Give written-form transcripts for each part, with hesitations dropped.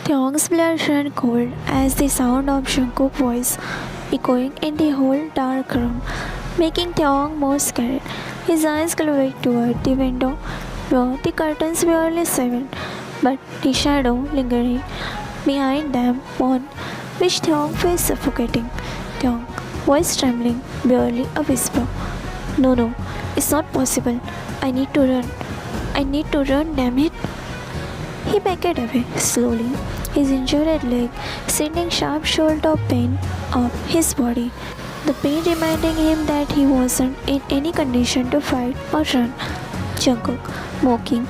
Theong's blood ran cold as the sound of Jungkook's voice echoing in the whole dark room, making Theong more scared. His eyes glowed toward the window where the curtains barely swiveled, but the shadow lingering behind them on which Theong felt suffocating. Theong, voice trembling, barely a whisper. No, no, it's not possible. I need to run. I need to run, damn it. He backed away slowly, his injured leg sending sharp shoulder pain up his body. The pain reminding him that he wasn't in any condition to fight or run. Jungkook, mocking,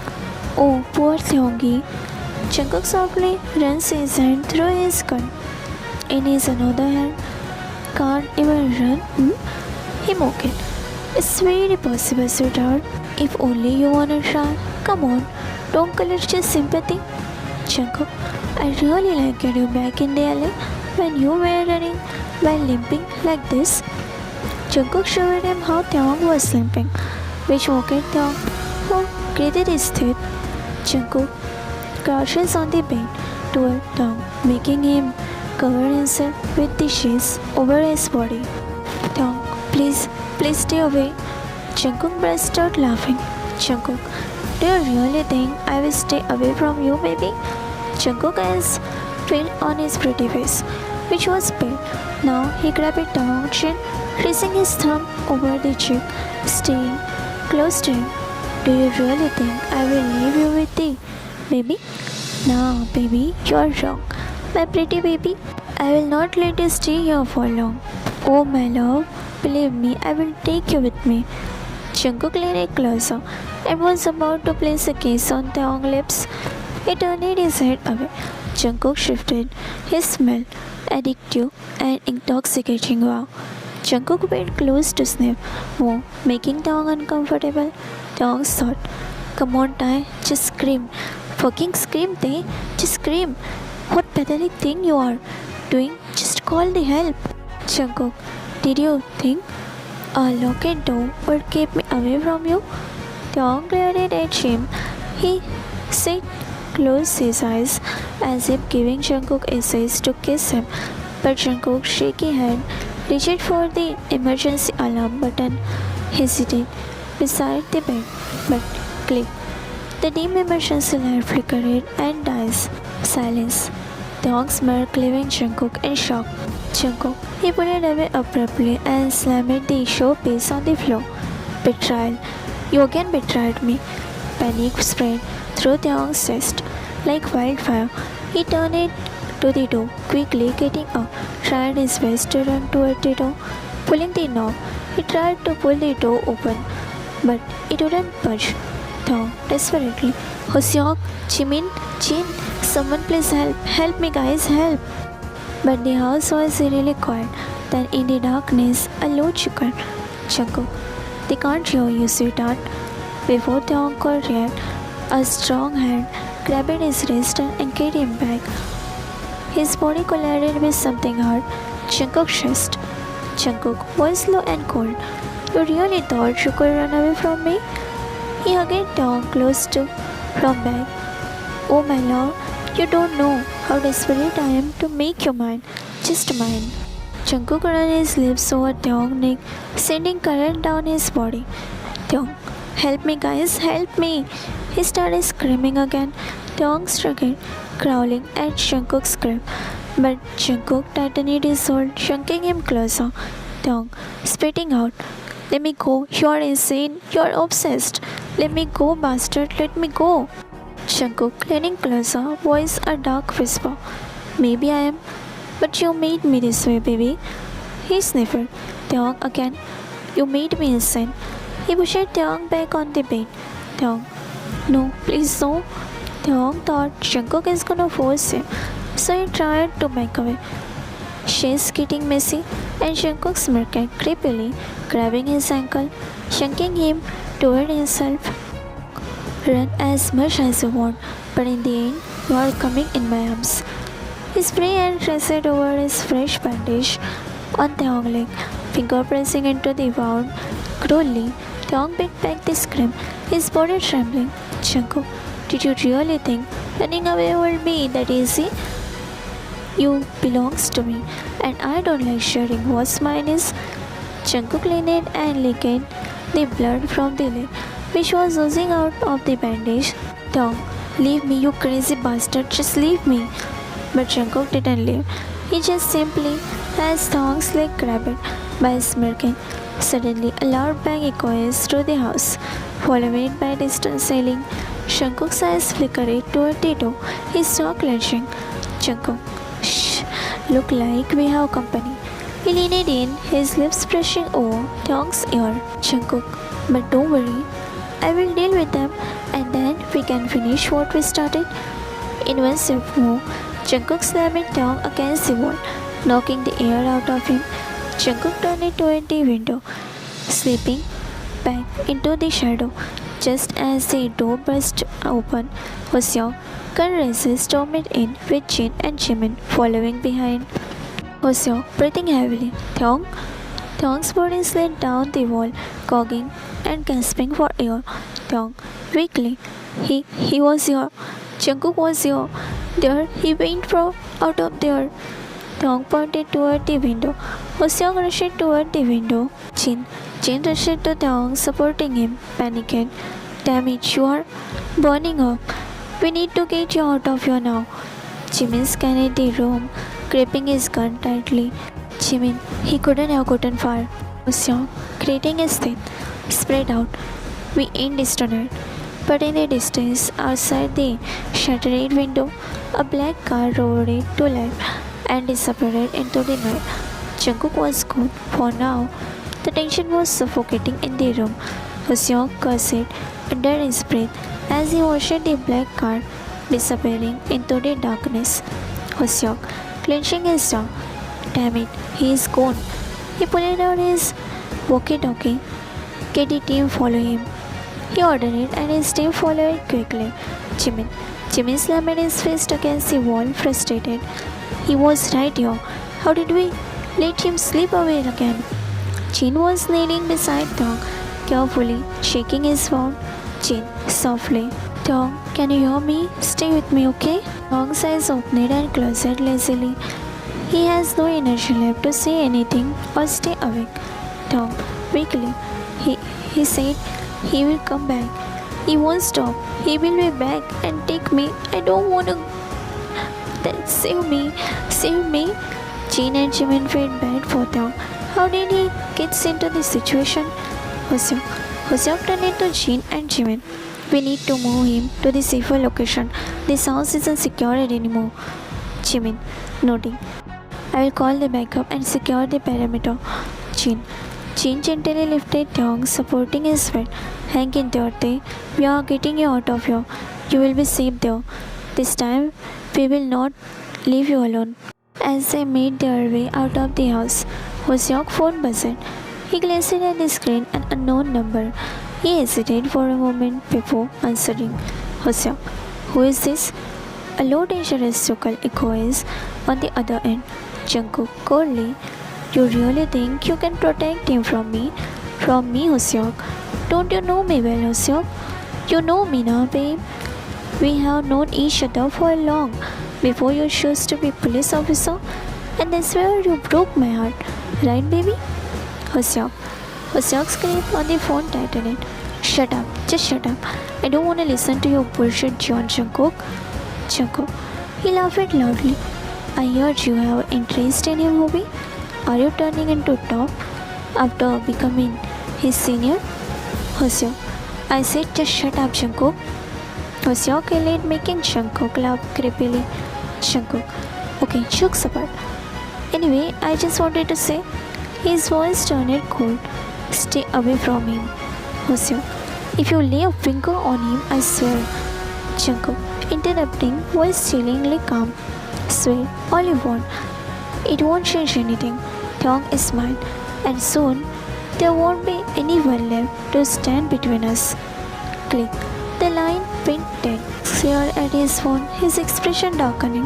"Oh, poor Theongi." Jungkook softly runs his hand through his gun. In his another hand, can't even run? He mocked. It's very possible, sweetheart. If only you wanna try. Come on, don't collect your sympathy. Jungkook, I really liked you back in the alley when you were running while limping like this. Jungkook showed him how Theong was limping, which mocked Theong, who gritted his teeth. Jungkook crouches on the bed toward Theong, making him cover himself with the sheets over his body. Theong, please, please stay away. Jungkook burst out laughing. Jungkook, do you really think I will stay away from you, baby? Jungkook's eyes fell on his pretty face, which was pale. Now he grabbed Theong's chin, tracing his thumb over the cheek, staying close to him. Do you really think I will leave you with the baby? No, baby, you are wrong. My pretty baby, I will not let you stay here for long. Oh, my love, believe me, I will take you with me. Jungkook leaned closer and was about to place a kiss on Theong's lips. He turned his head away. Jungkook shifted his smell, addictive and intoxicating wow. Jungkook went close to sniff more, making Theong uncomfortable. Theong thought, come on, Tae, just scream. Fucking scream, Tae. Just scream. What pathetic thing you are doing. Just call the help. Jungkook, did you think a locked door would keep me away from you? Theong glared at him. He said, closed his eyes as if giving Jungkook essays to kiss him, but Jungkook's shaky hand reached for the emergency alarm button, hesitated beside the bed, but click. The dim emergency light flickered and dies. Silence. Theong smirked, leaving Jungkook in shock. Jungkook, he put it away abruptly and slammed the showpiece on the floor. Betrayal. You again betrayed me. Panic spread through Theong's chest like wildfire. He turned it to the door, quickly getting up, tried his best to run toward the door, pulling the knob. He tried to pull the door open, but it wouldn't budge. Theong, desperately, Hoseok, Jimin, Jin, someone please help, help me guys, help. But the house was really quiet. Then in the darkness, a low chuckle. Jungkook, they can't hear you, sweetheart. Before Theong could react, a strong hand grabbed his wrist and carried him back. His body collided with something hard. Jungkook's chest. Jungkook, voice low and cold. You really thought you could run away from me? He hugged Theong close to from back. Oh my love, you don't know how desperate I am to make you mine. Just mine. Jungkook ran his lips over Theong's neck, sending current down his body. Theong, help me guys, help me. He started screaming again. Theong struggled, crawling at Jungkook's grip. But Jungkook tightened his hold, shunking him closer. Theong, spitting out, let me go, you are insane, you are obsessed. Let me go, bastard, let me go. Jungkook leaning closer, voice a dark whisper. Maybe I am, but you made me this way, baby. He sniffled. Theong again, you made me insane. He pushed Theong back on the bed. Theong, no, please no. Theong thought Jungkook is gonna force him, so he tried to back away. She's getting messy, and Jungkook smirked creepily, grabbing his ankle, shunking him toward himself. Run as much as you want, but in the end, you are coming in my arms. His free hand rested over his fresh bandage on Theong's leg, finger pressing into the wound cruelly. Theong bit back the scream, his body trembling. Jungkook, did you really think Running away will be that easy. You belongs to me, and I don't like sharing. What's mine is. Jungkook leaned and licked the blood from the leg, which was oozing out of the bandage. Dong, leave me, you crazy bastard, just leave me. But Jungkook didn't leave. He just simply has Thong's leg grabbed by smirking. Suddenly, a loud bang echoes through the house, followed by distant sailing. Jungkook's eyes flickered toward the door. His jaw clenching. Jungkook, shh, look like we have company. He leaned in, his lips brushing over Thong's ear. Jungkook, but don't worry, I will deal with them, and then we can finish what we started. In one swift move, Jungkook slammed Thong against the wall, knocking the air out of him. Jungkook turned toward the window, slipping back into the shadow. Just as the door burst open, Hoseok, gun races stormed in with Jin and Jimin following behind. Hoseok, breathing heavily. Thong's body slid down the wall, cogging and gasping for air. Thong, weakly. He was here. Jungkook was here. There, he went from out of there. Thong pointed toward the window. Hoseok rushed toward the window. Jin rushed to Thong, supporting him, panicked. Damn it, you are burning up. We need to get you out of here now. Jimin scanned the room, gripping his gun tightly. Jimin, he couldn't have gotten far. Hoseok, grating his teeth, spread out. We ain't distant. But in the distance, outside the shattered window, a black car roared to life and disappeared into the night. Jungkook was gone for now. The tension was suffocating in the room. Hoseok cursed under his breath as he watched the black car disappearing into the darkness. Hoseok, clenching his jaw. Damn it, he is gone. He pulled out his walkie-talkie. Get the team follow him. He ordered it and his team followed quickly. Jimin slammed his fist against the wall, frustrated. He was right here. How did we let him slip away again? Jin was kneeling beside Thong, carefully shaking his wound. Jin, softly. Thong, can you hear me? Stay with me, okay? Thong's eyes opened and closed lazily. He has no energy left to say anything or stay awake. Thong, weakly. He said he will come back. He won't stop. He will be back and take me. I don't want to. Then save me. Save me. Jin and Jimin felt bad for Thong. How did he get into this situation? Hoseok turned to Jin and Jimin. We need to move him to the safer location. This house isn't secured anymore. Jimin, nodding. I will call the backup and secure the perimeter. Jin gently lifted Thong, supporting his head. Hang in there, Te. We are getting you out of here. You will be safe there. This time, we will not leave you alone. As they made their way out of the house, Hoseok's phone buzzed. He glanced at the screen, an unknown number. He hesitated for a moment before answering. Hoseok, who is this? A low, dangerous vocal echoes on the other end. Jungkook, coldly. You really think you can protect him from me? From me, Hoseok? Don't you know me well, Hoseok? You know me now, babe. We have known each other for long, before you chose to be police officer, and that's where you broke my heart, right, baby? Hoseok's grip on the phone tightened. Shut up, just shut up. I don't want to listen to your bullshit, John Jungkook. Jungkook, he laughed loudly. I heard you have interest in him, hobby. Are you turning into top after becoming his senior? Hoseok, I said just shut up, Jungkook. Hoseok yelled, making Jungkook laugh creepily. Jungkook, okay, jokes apart. Anyway, I just wanted to say, his voice turned cold. Stay away from him. Hoseok, if you lay a finger on him, I swear. Jungkook, interrupting, voice chillingly calm. Swear all you want. It won't change anything. Thong is mine, and soon there won't be anyone left to stand between us. Click. The line went dead. Stared at his phone, his expression darkening.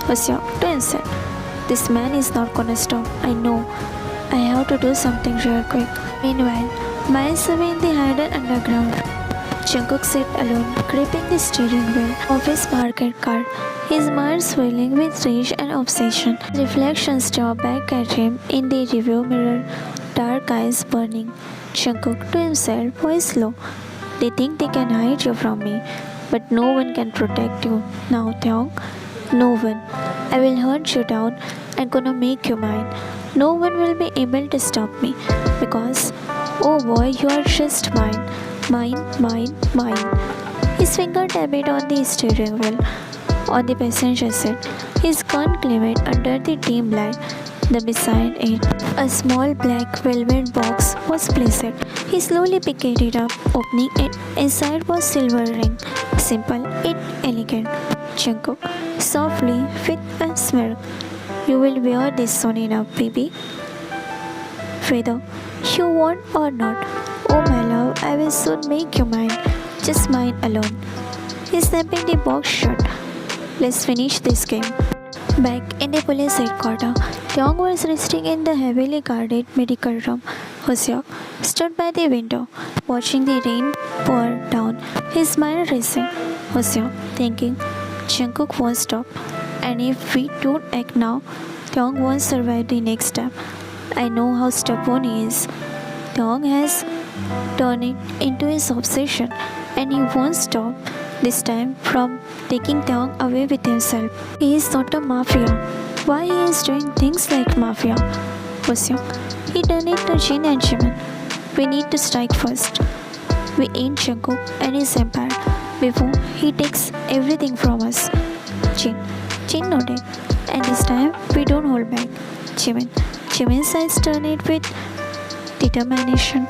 Hoseok to himself, this man is not gonna stop. I know. I have to do something real quick. Meanwhile, miles away in the hidden underground, Jungkook sat alone, gripping the steering wheel of his parked car, his mind swirling with rage and obsession. Reflections stared back at him in the rearview mirror, dark eyes burning. Jungkook to himself voice low. They think they can hide you from me, but no one can protect you now, Taeyong. No one. I will hunt you down and gonna make you mine. No one will be able to stop me because, oh boy, you are just mine. Mine, mine, mine. His finger tapped on the steering wheel on the passenger seat. His gun gleamed under the dim light. Beside it, a small black velvet box was placed. He slowly picked it up, opening it. Inside was silver ring, simple yet elegant. Jungkook, softly, with a smirk. You will wear this soon enough, baby. Whether you want or not. Oh my love, I will soon make you mine. Just mine alone. He snapped the box shut. Let's finish this game. Back in the police headquarters, Taeyong was resting in the heavily guarded medical room. Hoseok stood by the window, watching the rain pour down, his mind racing. Hoseok thinking, Jungkook won't stop, and if we don't act now, Taeyong won't survive the next step. I know how stubborn he is. Taeyong has turned it into his obsession, and he won't stop this time from taking Taeyong away with himself. He is not a mafia. Why he is doing things like mafia? Hoseok, he done it to Jin and Jimin. We need to strike first. We ain't Jungkook and his empire before he takes everything from us. Jin nodded. And this time we don't hold back. Jimin's eyes turn it with determination.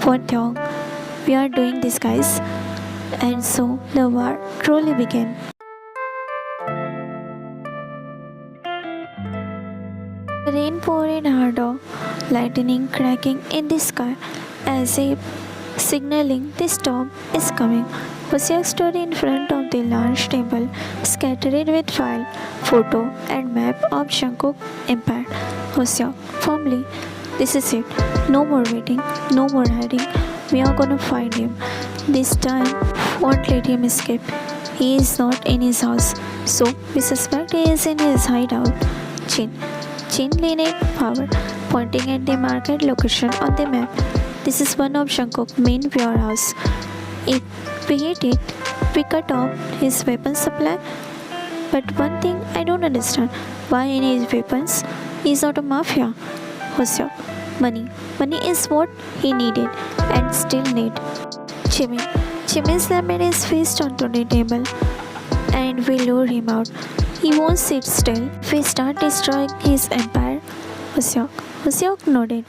For Taeyong, we are doing this, guys. And so the war truly began. The rain poured harder, lightning cracking in the sky as if signaling the storm is coming. Hoseok stood in front of the large table, scattered with file, photo, and map of Jungkook Empire. Hoseok, firmly, this is it. No more waiting, no more hiding. We are gonna find him. This time, won't let him escape. He is not in his house, so we suspect he is in his hideout. Jin leaned forward, pointing at the market location on the map. This is one of Jungkook's main warehouse. If we hit it, we cut off his weapon supply. But one thing I don't understand, why he needs weapons? He is not a mafia. Hoseok, money. Money is what he needed and still need. Jimin slammed his fist onto the table and we lure him out. He won't sit still if we start destroying his empire. Hoseok nodded.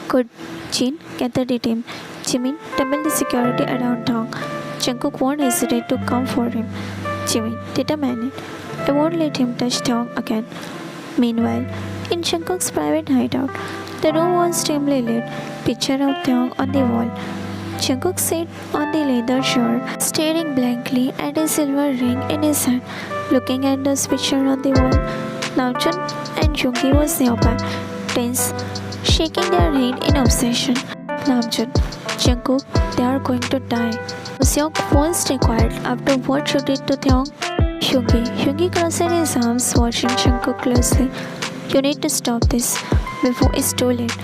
Good. Jin gathered the team. Jimin doubled the security around town. Jungkook won't hesitate to come for him. Jimin determined. I won't let him touch Taeyong again. Meanwhile, in Jungkook's private hideout, the room was dimly lit. Picture of Taeyong on the wall. Jungkook sat on the leather chair, staring blankly at a silver ring in his hand, looking at the picture on the wall. Namjoon and Yoongi was nearby, tense, shaking their head in obsession. Namjoon, Jungkook, they are going to die. Hoseok won't stay quiet after what you did to Taeyong. Yoongi crossed his arms, watching Jungkook closely. You need to stop this before it's too late.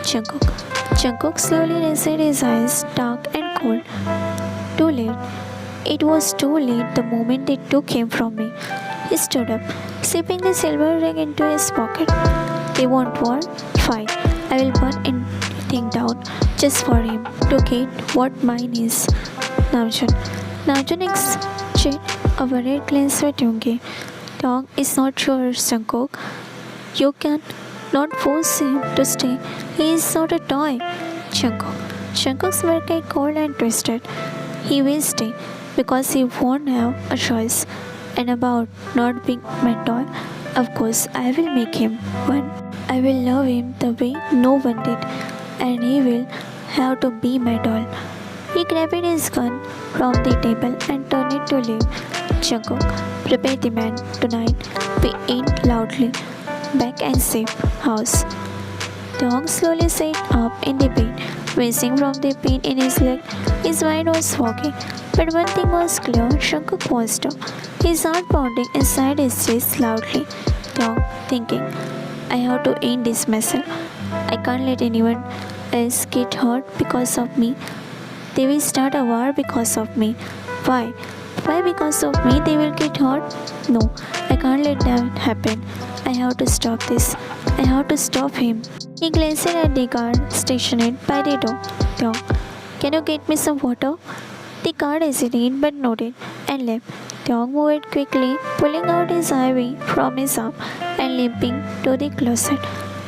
Jungkook slowly raised his eyes, dark and cold. Too late. It was too late the moment they took him from me. He stood up, slipping the silver ring into his pocket. They want war? Fine. I will burn anything down just for him to get what mine is. Namjoon exchanged a worried glance with Yoongi. Taeyong is not yours, Jungkook. You can not force him to stay. He is not a toy. Jungkook's smirk is cold and twisted. He will stay because he won't have a choice. And about not being my toy, of course I will make him one. I will love him the way no one did, and he will have to be my doll. He grabbed his gun from the table and turned it to leave. Jungkook, prepare the man. Tonight we ain't loudly. Back and safe house. Taeyong slowly sat up in the bed, wincing from the pain in his leg. His mind was foggy, but one thing was clear: Jungkook was down, his heart pounding inside his chest loudly. Down, thinking, I have to end this mess. I can't let anyone else get hurt because of me. They will start a war because of me. Why? Why because of me they will get hurt? No, I can't let that happen. I have to stop this. I have to stop him. He glanced at the car stationed by the door. Dong, can you get me some water? The car hesitated but nodded and left. Dong moved quickly, pulling out his IV from his arm and limping to the closet.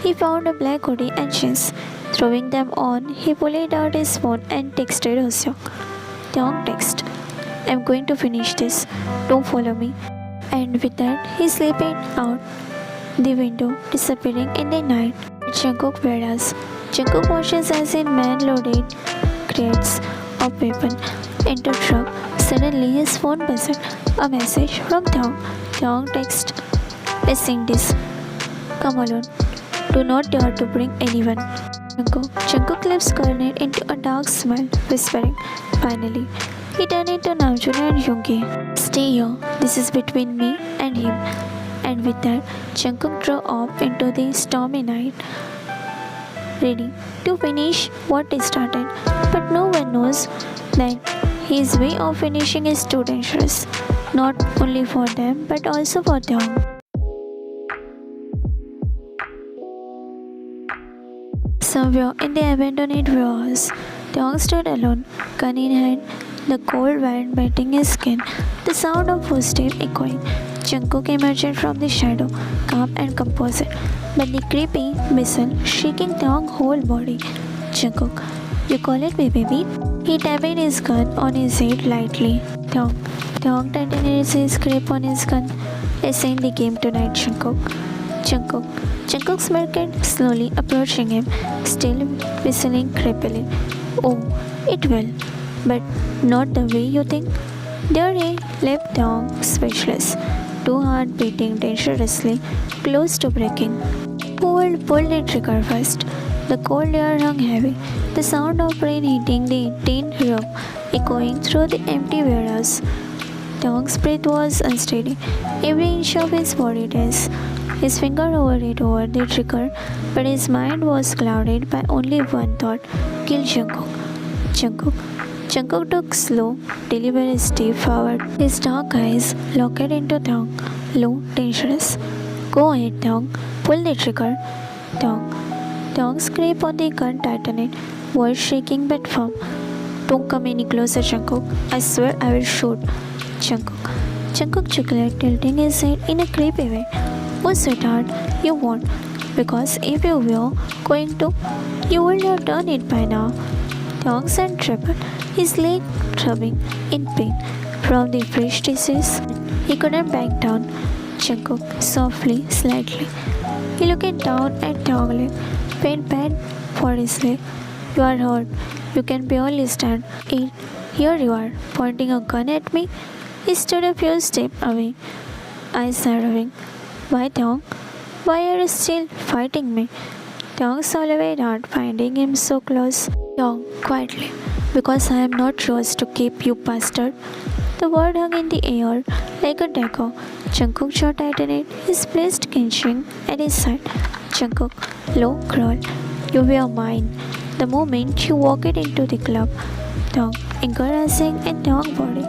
He found a black hoodie and jeans. Throwing them on, he pulled out his phone and texted Hoseo. Dong text. I'm going to finish this. Don't follow me. And with that, he slipped out the window, disappearing in the night. Jungkook whereas Jungkook watches as a man loaded crates of weapon into truck. Suddenly, his phone buzzed. A message from Dong. Dong text. Missing this. Come alone. Do not dare to bring anyone. Jungkook lips curled into a dark smile, whispering, finally. He turned to Namjoon and Yoongi. Stay here. This is between me and him. And with that, Jungkook drove off into the stormy night, ready to finish what he started. But no one knows that his way of finishing is too dangerous, not only for them but also for Dong. Somewhere in the abandoned warehouse, Dong stood alone, gun in hand, the cold wind biting his skin, the sound of footsteps echoing. Jungkook emerged from the shadow, calm and composed, but the creepy whistle shaking Dong's whole body. Jungkook, you call it me, baby? He tapped his gun on his head lightly. Dong tightened his grip on his gun. Let's end the game tonight, Jungkook. Jungkook smirked, slowly approaching him, still whistling creepily. Oh, it will, but not the way you think. There he left Dong speechless, two hearts beating dangerously, close to breaking. Who will pull the trigger first? The cold air hung heavy, the sound of rain hitting the tin roof echoing through the empty warehouse. Dong's breath was unsteady, every inch of his body tense. His finger hovered over the trigger, but his mind was clouded by only one thought: kill Jungkook. Jungkook took slow, deliberate step forward, his dark eyes locked into Dong. Low, dangerous. Go ahead, Dong. Pull the trigger. Dong's grip on the gun tightened, voice shaking but firm. Don't come any closer, Jungkook. I swear I will shoot. Jungkook chuckled, tilting his head in a creepy way. Oh, sweetheart, you won't. Because if you were going to, you would have done it by now. Dong said trembled, his leg throbbing in pain from the fresh disease. He couldn't back down. Jungkook softly, slightly. He looked down at Dong's leg. Pain bad for his leg. You are hurt. You can barely stand. Here you are, pointing a gun at me. He stood a few steps away, eyes narrowing. Why, Dong? Why are you still fighting me? Dong swallowed hard, finding him so close. Dong, quietly. Because I am not yours to keep, you bastard. The word hung in the air like a dagger. Jungkook jaw tightened, his breast clenching at his side. Jungkook, low crawl. You were mine. The moment you walked into the club. Dong, anger rising in Dong's body.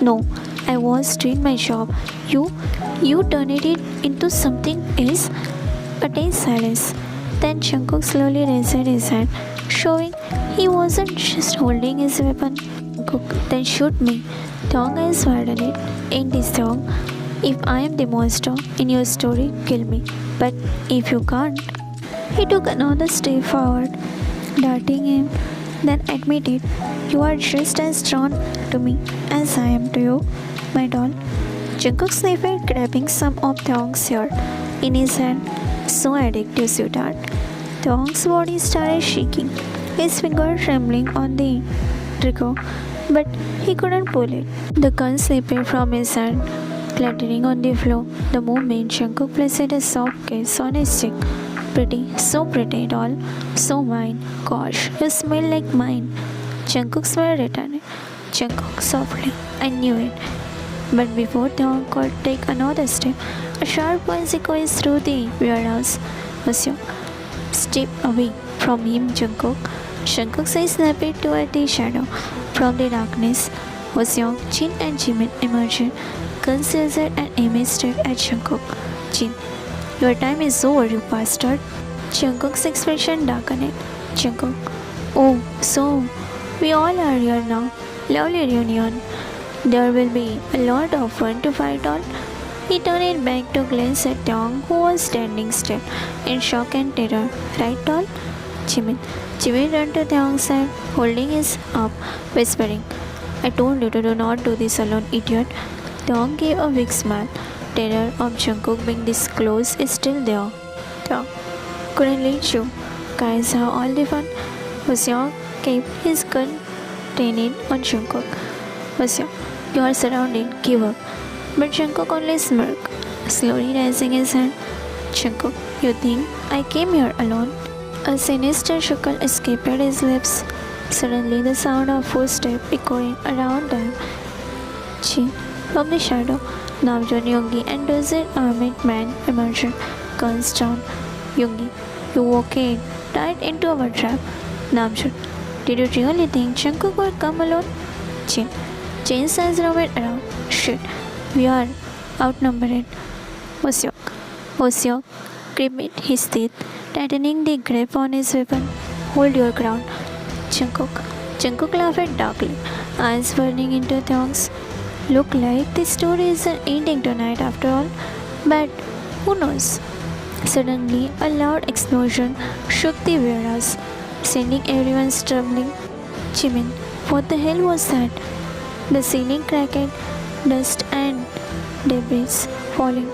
No, I was doing my job. You turned it into something else. A tense silence. Then Jungkook slowly raised his hand, showing he wasn't just holding his weapon. Jungkook, then shoot me. Dong eyes widened. Ain't this Dong? If I am the monster in your story, kill me. But if you can't. He took another step forward, darting him, then admitted, you are just as drawn to me as I am to you, my doll. Jungkook sniffed, grabbing some of Dong's hair in his hand. So addictive, sweetheart. Dong's body started shaking, his finger trembling on the trigger, but he couldn't pull it. The gun slipped from his hand, clattering on the floor. The moment Jungkook placed a soft kiss on his cheek. pretty doll, so mine. Gosh, you smell like mine. Jungkook smiled returning. Jungkook softly. I knew it. But before Taeyong could take another step, a sharp voice echoes through the warehouse. Monsieur, step away from him, Jungkook. Jungkook says snappy toward the shadow. From the darkness, Hoseong, Jin and Jimin emerged. Guns raised and Amy stared at Jungkook. Jin, your time is over, you bastard. Jungkook's expression darkened. Jungkook, oh, so we all are here now. Lovely reunion. There will be a lot of fun to fight on. He turned it back to glance at Taeyong, who was standing still in shock and terror. Right, doll? Jimin. Jimin ran to Taeyong's side, holding his up, whispering, I told you to do not do this alone, idiot. Taeyong gave a weak smile. Terror of Jungkook being this close is still there. Taeyong, couldn't let you guys have all the fun. Hoseong kept his gun trained on Jungkook. Hoseong, you are surrounded, give up. But Jungkook only smirked, slowly raising his hand. Jungkook, you think I came here alone? A sinister chuckle escaped his lips. Suddenly, the sound of footsteps echoing around them. Chi, from the shadow, Namjoon, Yoongi, and dozen armed men emerged, guns down. Yoongi, you walked right into our trap. Namjoon, did you really think Jungkook would come alone? Jin, Jin's eyes roamed around. Shit, we are outnumbered. Hoseok gripped his teeth, tightening the grip on his weapon. Hold your ground. Jungkook laughed darkly, eyes burning into Taeyong's. Look like the story isn't ending tonight after all. But who knows? Suddenly, a loud explosion shook the warehouse, sending everyone stumbling. Jimin, what the hell was that? The ceiling cracked, dust and debris falling.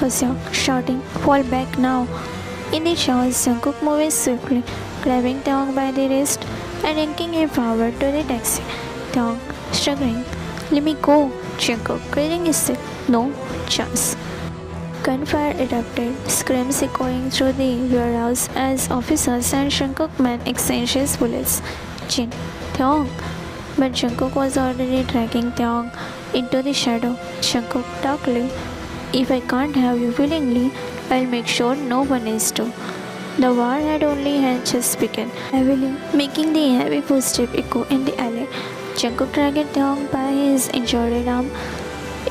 Hoseong shouting, fall back now. In the showers, Jungkook moved swiftly, grabbing Taeyong by the wrist and yanking him forward to the taxi. Taeyong, struggling, let me go. Jungkook, clearing his teeth. No chance. Gunfire erupted, screams echoing through the warehouse as officers and Jungkook men exchanged bullets. Jin, Taeyong. But Jungkook was already dragging Taeyong into the shadow. Jungkook darkly, if I can't have you willingly, I'll make sure no one is too. The war had just begun, heavily making the heavy footsteps echo in the alley. Jungkook dragged Taeyong by his injured arm,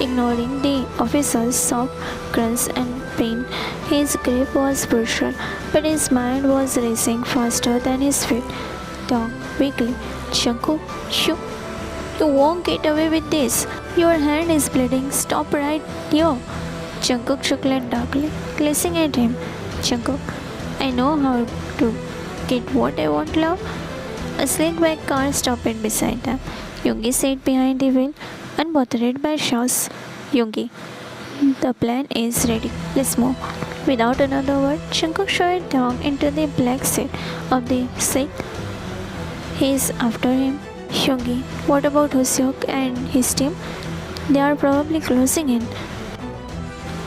ignoring the officer's soft grunts and pain. His grip was brutal, but his mind was racing faster than his feet. Taeyong weakly, Jungkook, you won't get away with this. Your hand is bleeding. Stop right here. Jungkook chuckled darkly, glancing at him. Jungkook, I know how to get what I want, love. A slick back car stopped beside them. Yoongi sat behind the wheel, unbothered by shouts. Yoongi, the plan is ready. Let's move. Without another word, Jungkook shoved Taeyong into the black seat of the Sikh. He's after him. Yoongi, what about Hoseok and his team? They are probably closing in.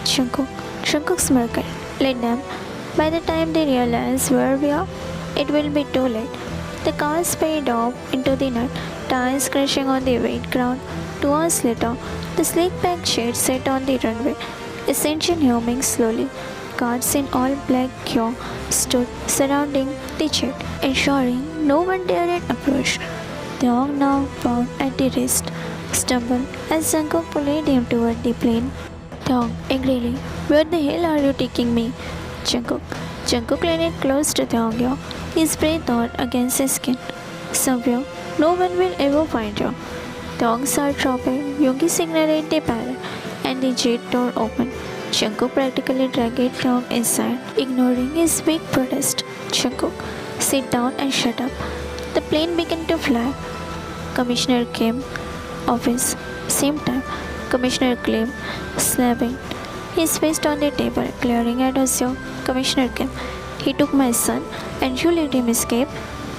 Jungkook smirked. Let them. By the time they realize where we are, it will be too late. The car sped off into the night, tires crashing on the wet ground. 2 hours later, the sleek back jet sat on the runway, its engine humming slowly. Guards in all black gear stood surrounding the jet, ensuring no one dared approach. Taeyong, now bound at the wrist, stumbled as Jungkook pulled him toward the plane. Taeyong, angrily, where the hell are you taking me? Jungkook leaned close to Taeyong, his breath hot against his skin. Somewhere, no one will ever find you. Taeyong's heart dropped, Yoongi signaled the pilot, and the jet door opened. Jungkook practically dragged Taeyong inside, ignoring his weak protest. Jungkook, sit down and shut up. The plane began to fly. Commissioner Kim, office, same time. Commissioner Kim, snapping his fist on the table, glaring at Hoseok. Commissioner Kim, he took my son and you let him escape?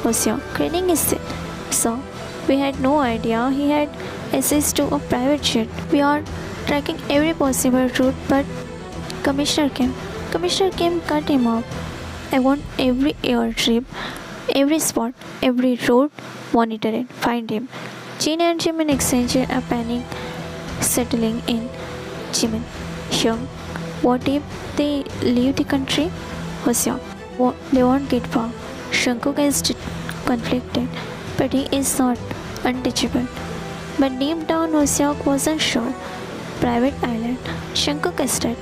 Hoseok, grinning his teeth. So, we had no idea he had access to a private jet. We are tracking every possible route, but Commissioner Kim cut him off. I want every airstrip, every spot, every road monitored. Find him. Jin and Jimin exchange a panic settling in. Jimin, Hyung, what if they leave the country? Hoseo, they won't get far. Jungkook is conflicted, but he is not untouchable. But deep down, Hoseok wasn't sure. Private island, Jungkook said.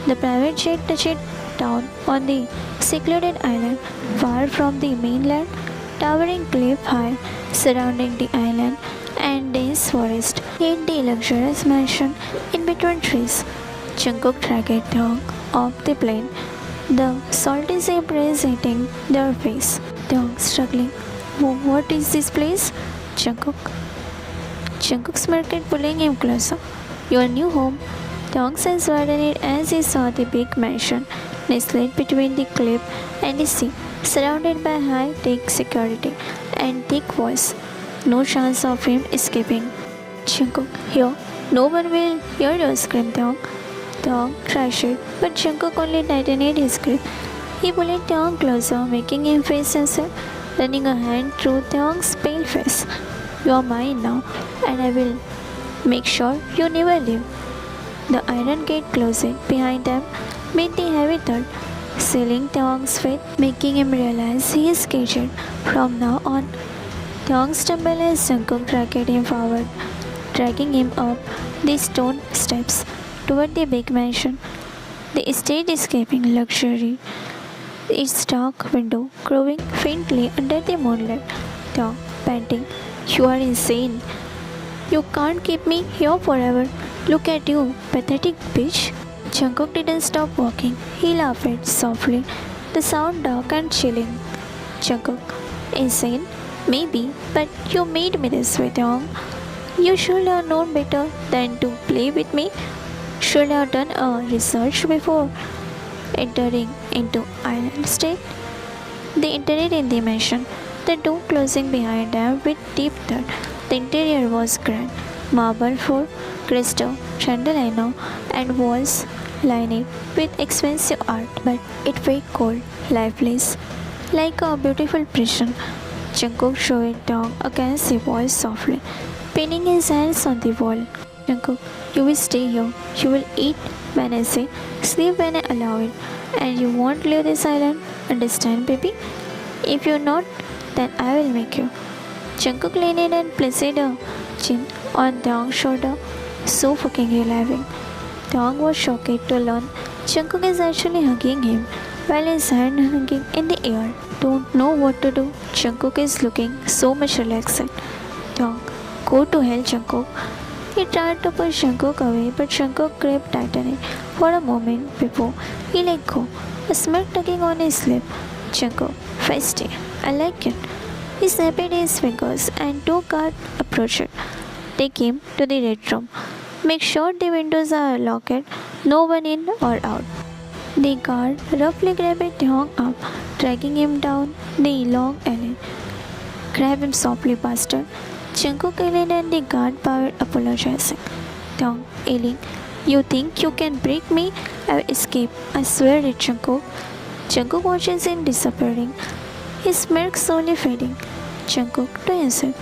The private jet touched down on the secluded island, far from the mainland, towering cliff high surrounding the island and dense forest hid the luxurious mansion in between trees. Jungkook dragged Taeyong off the plane, the salty sea breeze hitting their face. Taeyong struggling. What is this place? Jungkook. Jungkook smirked, pulling him closer. Your new home. Taeyong says widened as he saw the big mansion nestled between the cliff and the sea, surrounded by high-tech security and thick walls. No chance of him escaping. Jungkook, here, no one will hear you scream, Taeyong. Taeyong tried, but Jungkook only tightened his grip. He pulled Taeyong closer, making him face himself, running a hand through Taeyong's pale face. You are mine now, and I will make sure you never leave. The iron gate closing behind them made the heavy thud, sealing Taeyong's fate, making him realize he is caged from now on. Taeyong stumbled as Jungkook dragged him forward, dragging him up the stone steps toward the big mansion. The estate escaping luxury, its dark window glowing faintly under the moonlight. Taeyong, panting, you are insane. You can't keep me here forever. Look at you, pathetic bitch. Jungkook didn't stop walking. He laughed softly, the sound dark and chilling. Jungkook, insane? Maybe, but you made me this way, Taeyong. You should have known better than to play with me. Should have done a research before entering into island state. They entered in the mansion, the door closing behind them with deep thud. The interior was grand, marble floor, crystal, chandelier, and walls lined with expensive art, but it felt cold, lifeless, like a beautiful prison. Jungkook showed down against the wall softly, pinning his hands on the wall. Jungkook, you will stay here. You will eat when I say, sleep when I allow it, and you won't leave this island. Understand, baby? If you're not, then I will make you. Jungkook leaned in and placed a chin on Taeyong's shoulder, suffocatingly laughing. Taeyong was shocked to learn Jungkook is actually hugging him while his hand hanging in the air. Don't know what to do. Jungkook is looking so much relaxed. Taeyong, go to hell, Jungkook. He tried to push Jungkook away, but Jungkook gripped tightly for a moment before he let go, a smirk tugging on his lip. Jungkook, feisty. I like it. He snapped his fingers and two guards approached. They came to the red room. Make sure the windows are locked, no one in or out. The guard roughly grabbed Taeyong up, dragging him down the long alley. Grab him softly, bastard. Jungkook yelled and the guard bowed, apologizing. Taeyong, yelling, you think you can break me? I will escape. I swear it, Jungkook. Jungkook watches him disappearing, his smirk slowly fading. Jungkook to himself,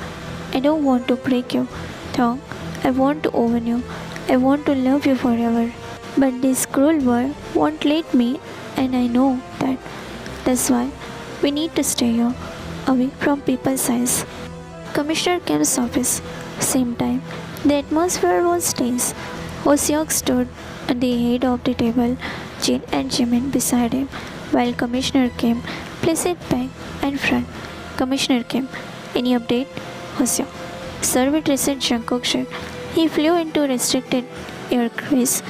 I don't want to break you, Taeyong. I want to own you. I want to love you forever. But this cruel world won't let me, and I know that. That's why we need to stay here, away from people's eyes. Commissioner Kim's office. Same time, the atmosphere was tense. Hoseok stood at the head of the table, Jin and Jimin beside him, while Commissioner Kim placed back and front. Commissioner Kim, any update? Hoseok, sir, we traced Jungkook ship. He flew into restricted airspace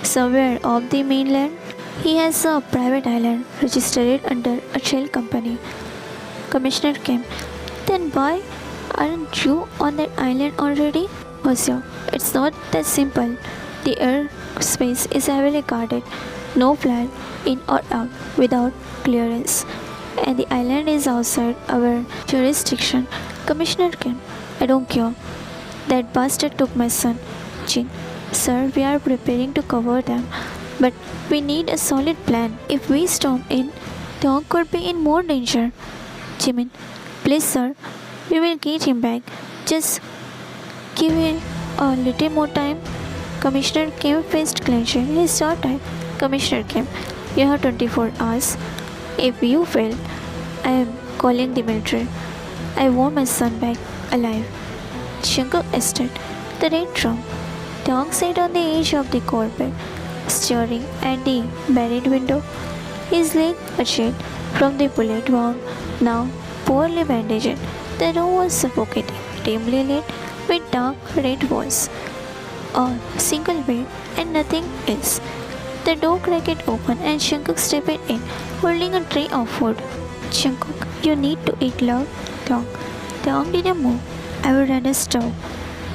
somewhere off the mainland. He has a private island registered under a shell company. Commissioner Kim, then why aren't you on that island already? Hoseok, it's not that simple. The airspace is heavily guarded. No flight in or out without clearance. And the island is outside our jurisdiction. Commissioner Kim, I don't care. That bastard took my son. Jin, sir, we are preparing to cover them. But we need a solid plan. If we storm in, Taeyong could be in more danger. Jimin, please sir, we will get him back. Just give him a little more time. Commissioner Kim faced clenching his jaw tight. Commissioner Kim, you have 24 hours. If you fail, I am calling the military. I want my son back alive. Jungkook estate, the red room. Taeyong sat on the edge of the carpet, staring at the barred window. His leg aching from the bullet wound, now poorly bandaged. The room was suffocating, dimly lit with dark red walls. A single bed and nothing else. The door cracked open and Jungkook stepped in, holding a tray of food. Jungkook, you need to eat, love. Taeyong. Taeyong didn't move. I would rather starve.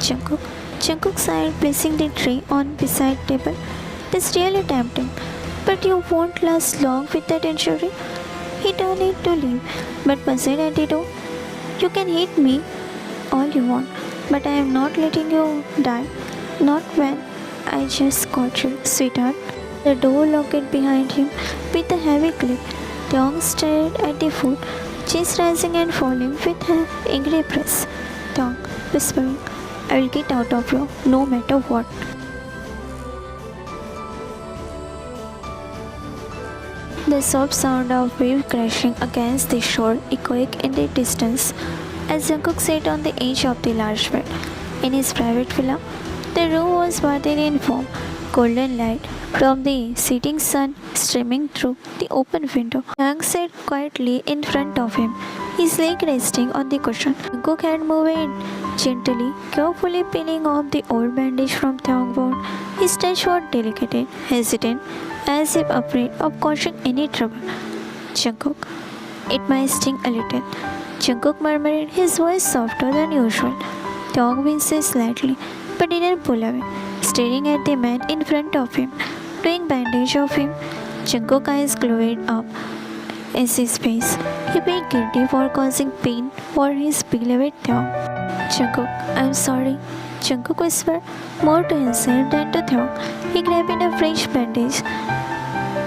Jungkook. Jungkook sighed, placing the tray on beside table. It's really tempting, but you won't last long with that injury. He turned to leave, but buzzed at the door. You can hate me all you want, but I am not letting you die. Not when I just got you, sweetheart. The door locked behind him with a heavy click. Taeyong stared at the food, chest rising and falling with an angry press. Taeyong, whispering, I will get out of here, no matter what. The soft sound of waves crashing against the shore echoed in the distance as Jungkook sat on the edge of the large bed. In his private villa, the room was bathed in warm, golden light from the setting sun streaming through the open window. Taeyong sat quietly in front of him, his leg resting on the cushion. Jungkook had moved gently, carefully peeling off the old bandage from Taeyong's wound. His touch was delicate, hesitant, as if afraid of causing any trouble. Jungkook, it might sting a little. Jungkook murmured, his voice softer than usual. Taeyong winced slightly, but didn't pull away, staring at the man in front of him, doing bandage of him. Jungkook's eyes glowed up as his face. He felt guilty for causing pain for his beloved Taeyong. Jungkook, I'm sorry. Jungkook whispered, more to himself than to Taeyong. He grabbed a fresh bandage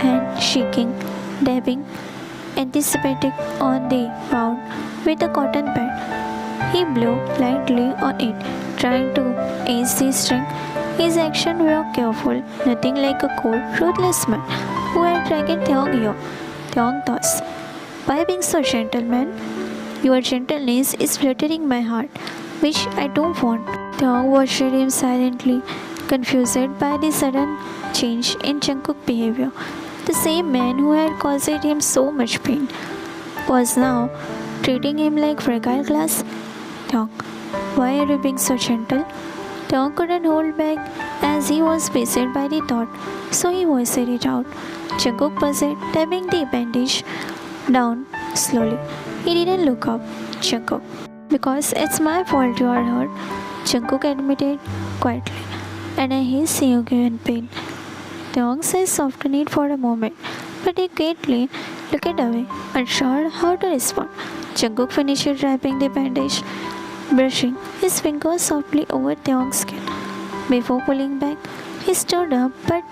and shaking, dabbing, anticipating on the wound with a cotton pad. He blew lightly on it, trying to ease the string. His actions were careful, nothing like a cold, ruthless man who had dragged Taeyong here. Taeyong thoughts, why being so gentle, man? Your gentleness is fluttering my heart, which I don't want. Taeyong watched him silently, confused by the sudden change in Jungkook's behavior. The same man who had caused him so much pain was now treating him like fragile glass. Taeyong, why are you being so gentle? Taeyong couldn't hold back as he was beset by the thought, so he voiced it out. Jungkook buzzed, tapping the bandage down slowly. He didn't look up. Jungkook, because it's my fault you are hurt, Jungkook admitted quietly, and I hate seeing you in pain. Taeyong's eyes softened for a moment, but he quietly looked away, unsure how to respond. Jungkook finished wrapping the bandage, brushing his fingers softly over Taeyong's skin. Before pulling back, he stood up but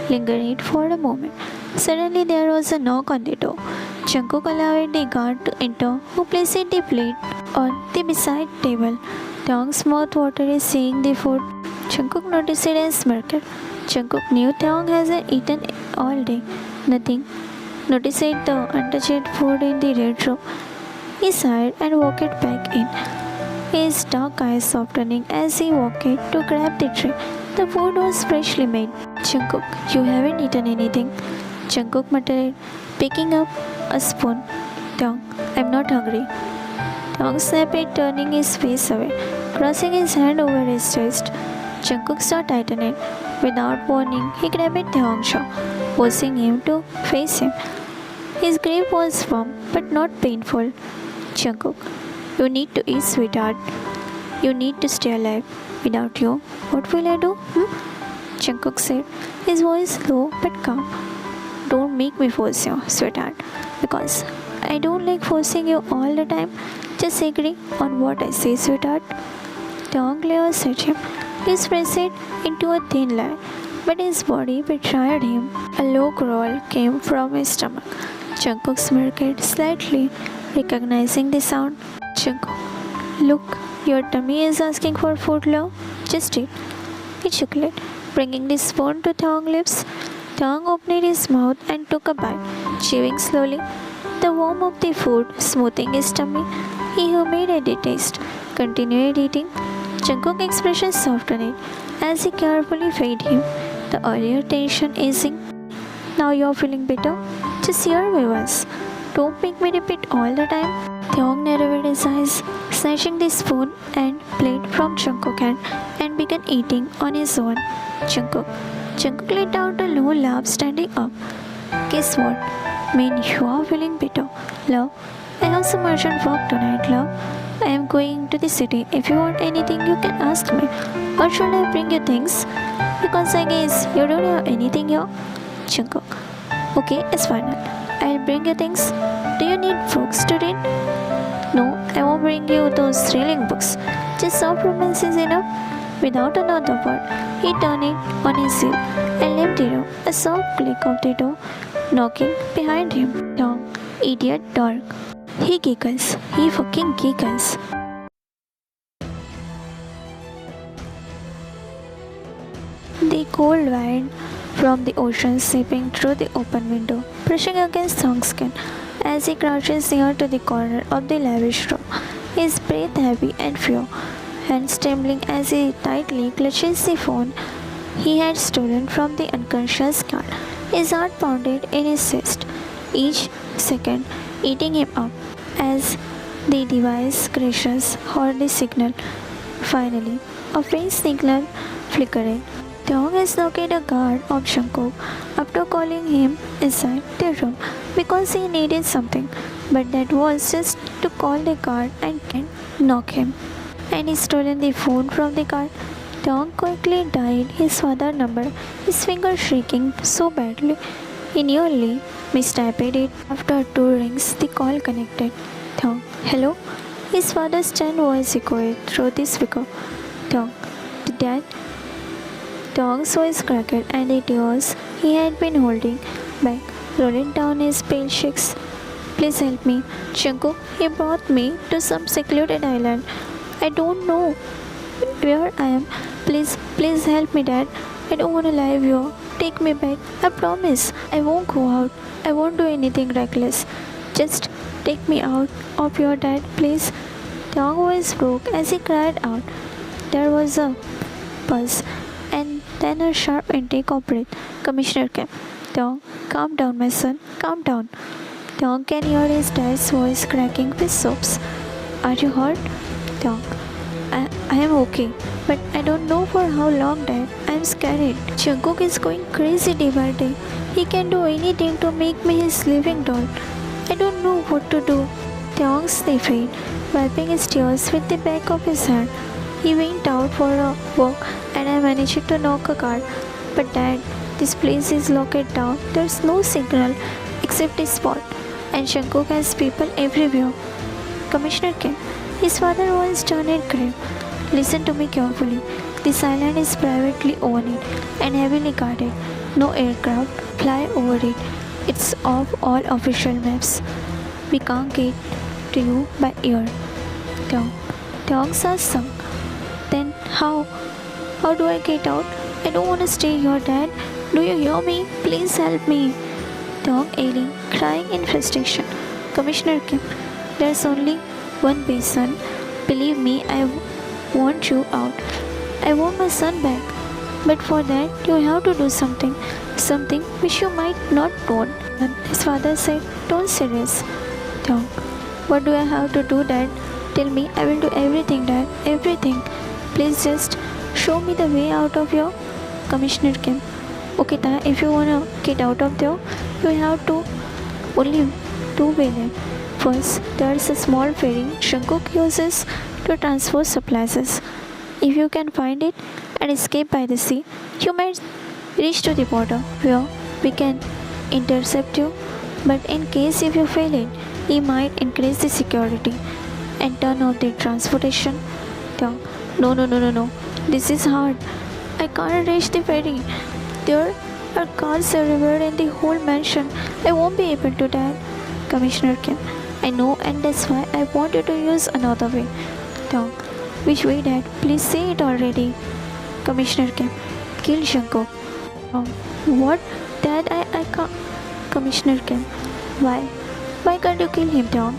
lingered for a moment. Suddenly there was a knock on the door. Jungkook allowed the guard to enter, who placed the plate on the beside table. Taeyong's mouth watered seeing the food. Jungkook noticed it and smirked. Jungkook knew Taeyong hasn't eaten all day. Nothing. Noticed the untouched food in the red room. He sighed and walked back in, his dark eyes softening as he walked to grab the tray. The food was freshly made. Jungkook, you haven't eaten anything. Jungkook muttered, picking up a spoon. Taeyong, I'm not hungry. Taeyong snapped, turning his face away, crossing his hand over his chest. Jungkook's jaw tightened. Without warning, he grabbed Taeyong's jaw, forcing him to face him. His grip was firm but not painful. Jungkook, you need to eat, sweetheart. You need to stay alive. Without you, what will I do? Jungkook said, his voice low but calm. Don't make me force you, sweetheart, because I don't like forcing you all the time. Just agree on what I say, sweetheart. Taeyong glared at him. His face set into a thin line, but his body betrayed him. A low growl came from his stomach. Jungkook smirked slightly, recognizing the sound. Jungkook, look, your tummy is asking for food, love. Just eat. He chuckled, bringing the spoon to Thong's lips. Thong opened his mouth and took a bite, chewing slowly. The warmth of the food smoothing his tummy, he hummed at the taste, continued eating. Jungkook's expression softened as he carefully fed him, the earlier tension easing. Now you're feeling better? Just hear me once. Don't make me repeat all the time. Thong narrowed his eyes, snatching the spoon and plate from Jungkook's hand and began eating on his own. Jungkook let out a low laugh, standing up. Guess what? Man, you are feeling better, love. I have some urgent work tonight, love. I am going to the city. If you want anything, you can ask me. Or should I bring you things? Because I guess you don't have anything here. Jungkook. Okay, it's fine. I'll bring you things. Do you need books to read? No, I won't bring you those thrilling books. Just soft romance is enough. Without another word, he turned it on his heel and left the room. A soft click of the door knocking behind him. Thong, idiot dog. He giggles. He fucking giggles. The cold wind from the ocean seeping through the open window, brushing against Thong's skin as he crouches near to the corner of the lavish room, his breath heavy and few, hands trembling as he tightly clutches the phone he had stolen from the unconscious guard. His heart pounded in his chest, each second eating him up as the device crashes or the signal. Finally, a faint signal flickered. Thong has knocked a guard of Jungkook after calling him inside the room because he needed something, but that was just to call the guard and knock him. And he stolen the phone from the guard. Thong quickly dialed his father's number, his fingers shaking so badly he nearly mistyped it. After two rings, the call connected. Thong, hello? His father's stern voice echoed through the speaker. Thong, Dad? Thong's voice cracked and the tears he had been holding back rolling down his pale cheeks. Please help me. Jungkook, he brought me to some secluded island. I don't know where I am. Please help me, Dad. I don't want to live here. Take me back. I promise. I won't go out. I won't do anything reckless. Just take me out of here, Dad, please. Thong's voice broke as he cried out. There was a pause and then a sharp intake of breath. Commissioner came. Thong, calm down, my son. Calm down. Thong can hear his dad's voice cracking with sobs. Are you hurt? Thong, I am okay, but I don't know for how long, Dad. I am scared. Jungkook is going crazy day by day. He can do anything to make me his living doll. I don't know what to do. Thong sniffed, wiping his tears with the back of his hand. He went out for a walk and I managed to knock a car. But Dad, this place is locked down. There's no signal except this spot. And Jungkook has people everywhere. Commissioner Kim, his father was turned grave. Listen to me carefully. This island is privately owned and heavily guarded. No aircraft fly over it. It's off all official maps. We can't get to you by air. Thong says some. Then how? How do I get out? I don't want to stay here, Dad. Do you hear me? Please help me. Thong ailing, crying in frustration. Commissioner Kim, there's only one way, son. Believe me, I want you out. I want my son back. But for that, you have to do something. Something which you might not want. And his father said, don't serious. Thong, what do I have to do, Dad? Tell me, I will do everything, Dad. Everything. Please just show me the way out of here. Commissioner Kim. Okay, Dad, if you wanna get out of there, you have to only two ways. First, there's a small ferry Jungkook uses to transfer supplies. If you can find it and escape by the sea, you might reach to the border where we can intercept you. But in case if you fail it, he might increase the security and turn off the transportation. No. This is hard. I can't reach the ferry. There are cars everywhere in the whole mansion. I won't be able to, Dad. Commissioner Kim. I know, and that's why I want you to use another way. Tong. Which way, Dad? Please say it already. Commissioner Kim. Kill Jungkook. Tong. What? Dad, I can't. Commissioner Kim. Why? Why can't you kill him, Tong?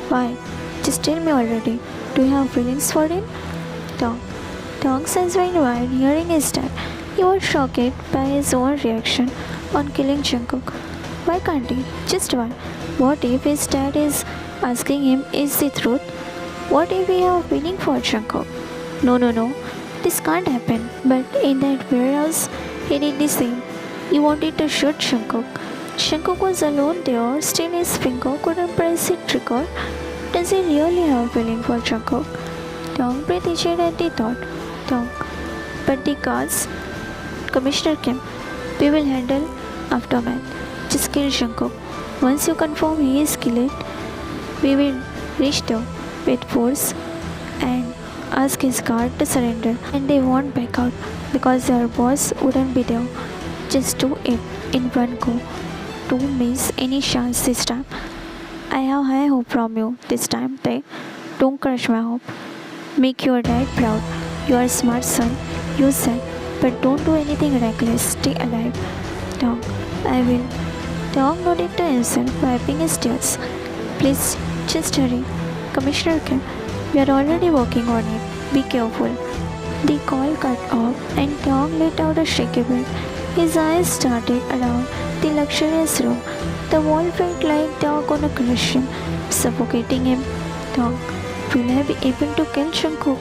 Why? Just tell me already. Do you have feelings for him? Tong. Tong's eyes went wide, hearing his dad. He was shocked by his own reaction on killing Jungkook. Why can't he? Just why? What if his dad is asking him, is the truth? What if we have feeling for Jungkook? No. This can't happen. But in that warehouse, he did the same. He wanted to shoot Jungkook. Jungkook was alone there, still his finger couldn't press the trigger. Does he really have feeling for Jungkook? Tong breathed each at the thought. Tong. But the guards, Commissioner Kim, we will handle aftermath. Just kill Jungkook. Once you confirm he is killed, we will reach there with force and ask his guard to surrender. And they won't back out because their boss wouldn't be there. Just do it in one go. Don't miss any chance this time. I have high hope from you this time, Tay. Don't crush my hope. Make your dad proud. You are a smart son, you said, but don't do anything reckless. Stay alive. Tong, I will. Tong nodded to himself, wiping his tears. Please, just hurry. Commissioner Kim, we are already working on it. Be careful. The call cut off and Tong let out a shaky breath. His eyes started around the luxurious room. The wall felt like they were gonna crush him, suffocating him. Tong, will I be able to kill Jungkook?